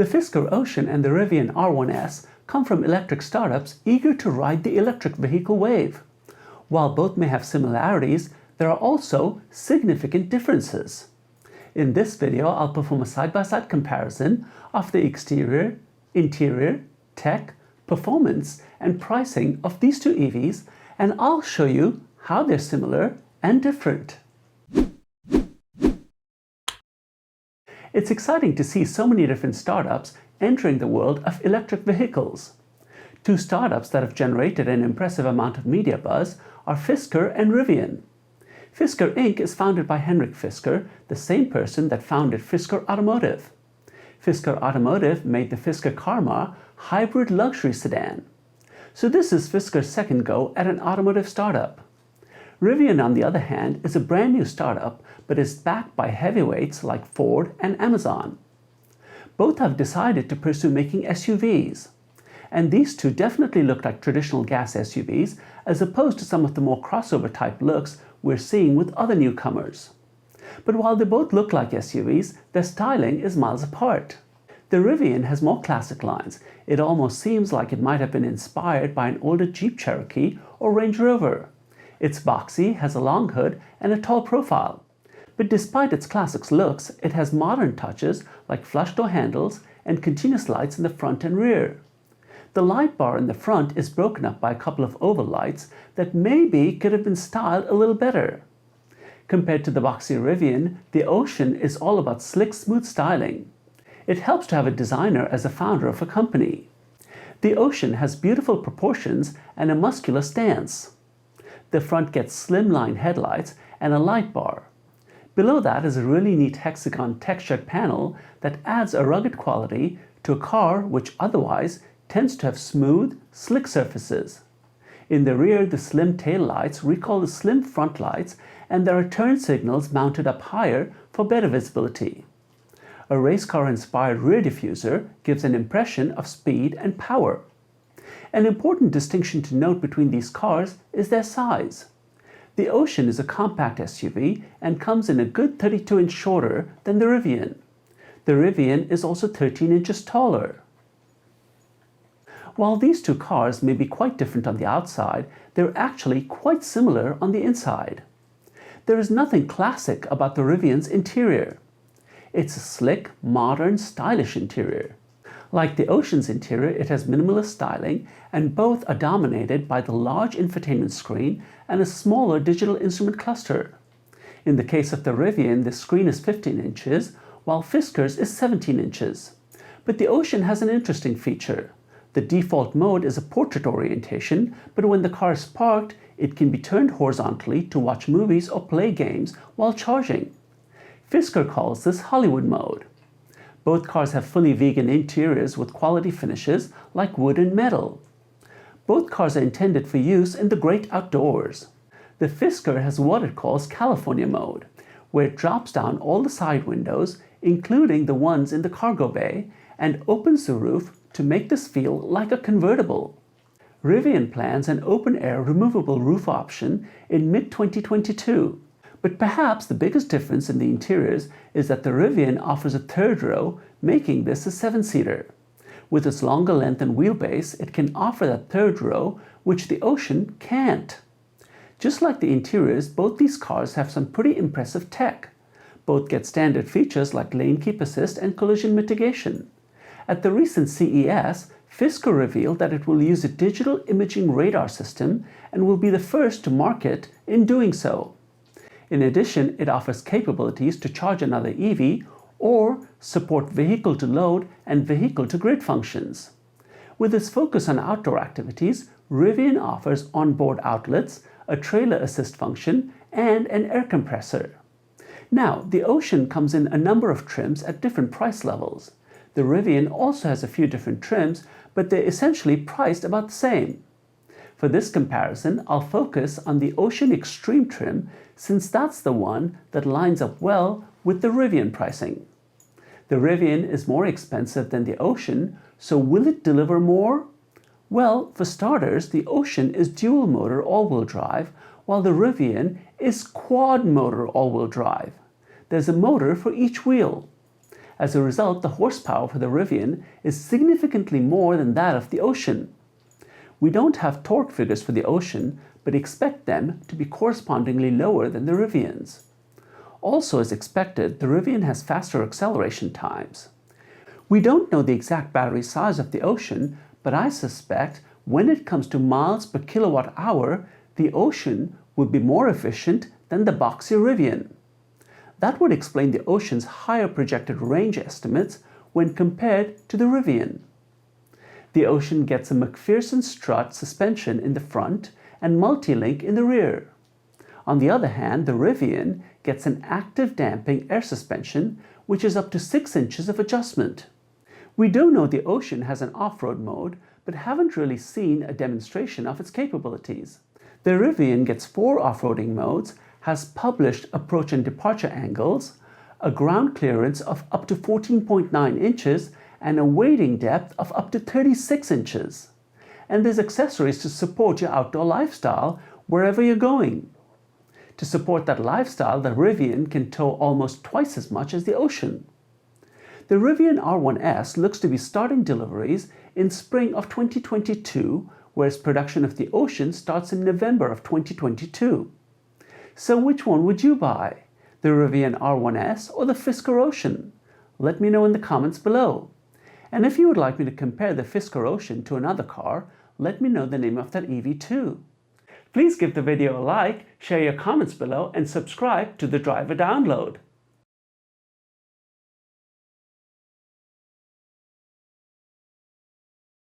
The Fisker Ocean and the Rivian R1S come from electric startups eager to ride the electric vehicle wave. While both may have similarities, there are also significant differences. In this video, I'll perform a side-by-side comparison of the exterior, interior, tech, performance, and pricing of these two EVs, and I'll show you how they're similar and different. It's exciting to see so many different startups entering the world of electric vehicles. Two startups that have generated an impressive amount of media buzz are Fisker and Rivian. Fisker Inc. is founded by Henrik Fisker, the same person that founded Fisker Automotive. Fisker Automotive made the Fisker Karma hybrid luxury sedan. So this is Fisker's second go at an automotive startup. Rivian, on the other hand, is a brand new startup but is backed by heavyweights like Ford and Amazon. Both have decided to pursue making SUVs. And these two definitely look like traditional gas SUVs as opposed to some of the more crossover type looks we're seeing with other newcomers. But while they both look like SUVs, their styling is miles apart. The Rivian has more classic lines. It almost seems like it might have been inspired by an older Jeep Cherokee or Range Rover. It's boxy, has a long hood, and a tall profile. But despite its classic looks, it has modern touches like flush door handles and continuous lights in the front and rear. The light bar in the front is broken up by a couple of oval lights that maybe could have been styled a little better. Compared to the boxy Rivian, the Ocean is all about slick, smooth styling. It helps to have a designer as a founder of a company. The Ocean has beautiful proportions and a muscular stance. The front gets slimline headlights and a light bar. Below that is a really neat hexagon textured panel that adds a rugged quality to a car which otherwise tends to have smooth, slick surfaces. In the rear, the slim tail lights recall the slim front lights, and there are turn signals mounted up higher for better visibility. A race car-inspired rear diffuser gives an impression of speed and power. An important distinction to note between these cars is their size. The Ocean is a compact SUV and comes in a good 32 inches shorter than the Rivian. The Rivian is also 13 inches taller. While these two cars may be quite different on the outside, they're actually quite similar on the inside. There is nothing classic about the Rivian's interior. It's a slick, modern, stylish interior. Like the Ocean's interior, it has minimalist styling, and both are dominated by the large infotainment screen and a smaller digital instrument cluster. In the case of the Rivian, the screen is 15 inches, while Fisker's is 17 inches. But the Ocean has an interesting feature. The default mode is a portrait orientation, but when the car is parked, it can be turned horizontally to watch movies or play games while charging. Fisker calls this Hollywood mode. Both cars have fully vegan interiors with quality finishes like wood and metal. Both cars are intended for use in the great outdoors. The Fisker has what it calls California mode, where it drops down all the side windows, including the ones in the cargo bay, and opens the roof to make this feel like a convertible. Rivian plans an open-air removable roof option in mid-2022. But perhaps the biggest difference in the interiors is that the Rivian offers a third row, making this a 7-seater. With its longer length and wheelbase, it can offer that third row, which the Ocean can't. Just like the interiors, both these cars have some pretty impressive tech. Both get standard features like lane keep assist and collision mitigation. At the recent CES, Fisker revealed that it will use a digital imaging radar system and will be the first to market in doing so. In addition, it offers capabilities to charge another EV or support vehicle-to-load and vehicle-to-grid functions. With its focus on outdoor activities, Rivian offers onboard outlets, a trailer assist function, and an air compressor. Now, the Ocean comes in a number of trims at different price levels. The Rivian also has a few different trims, but they're essentially priced about the same. For this comparison, I'll focus on the Ocean Extreme trim since that's the one that lines up well with the Rivian pricing. The Rivian is more expensive than the Ocean, so will it deliver more? Well, for starters, the Ocean is dual motor all-wheel drive, while the Rivian is quad motor all-wheel drive. There's a motor for each wheel. As a result, the horsepower for the Rivian is significantly more than that of the Ocean. We don't have torque figures for the Ocean, but expect them to be correspondingly lower than the Rivian's. Also, as expected, the Rivian has faster acceleration times. We don't know the exact battery size of the Ocean, but I suspect when it comes to miles per kilowatt hour, the Ocean would be more efficient than the boxy Rivian. That would explain the Ocean's higher projected range estimates when compared to the Rivian. The Ocean gets a McPherson strut suspension in the front and multi-link in the rear. On the other hand, the Rivian gets an active damping air suspension, which is up to 6 inches of adjustment. We do know the Ocean has an off-road mode, but haven't really seen a demonstration of its capabilities. The Rivian gets 4 off-roading modes, has published approach and departure angles, a ground clearance of up to 14.9 inches, and a wading depth of up to 36 inches. And there's accessories to support your outdoor lifestyle wherever you're going. To support that lifestyle, the Rivian can tow almost twice as much as the Ocean. The Rivian R1S looks to be starting deliveries in spring of 2022, whereas production of the Ocean starts in November of 2022. So which one would you buy? The Rivian R1S or the Fisker Ocean? Let me know in the comments below. And if you would like me to compare the Fisker Ocean to another car, let me know the name of that EV too. Please give the video a like, share your comments below, and subscribe to the Driver Download.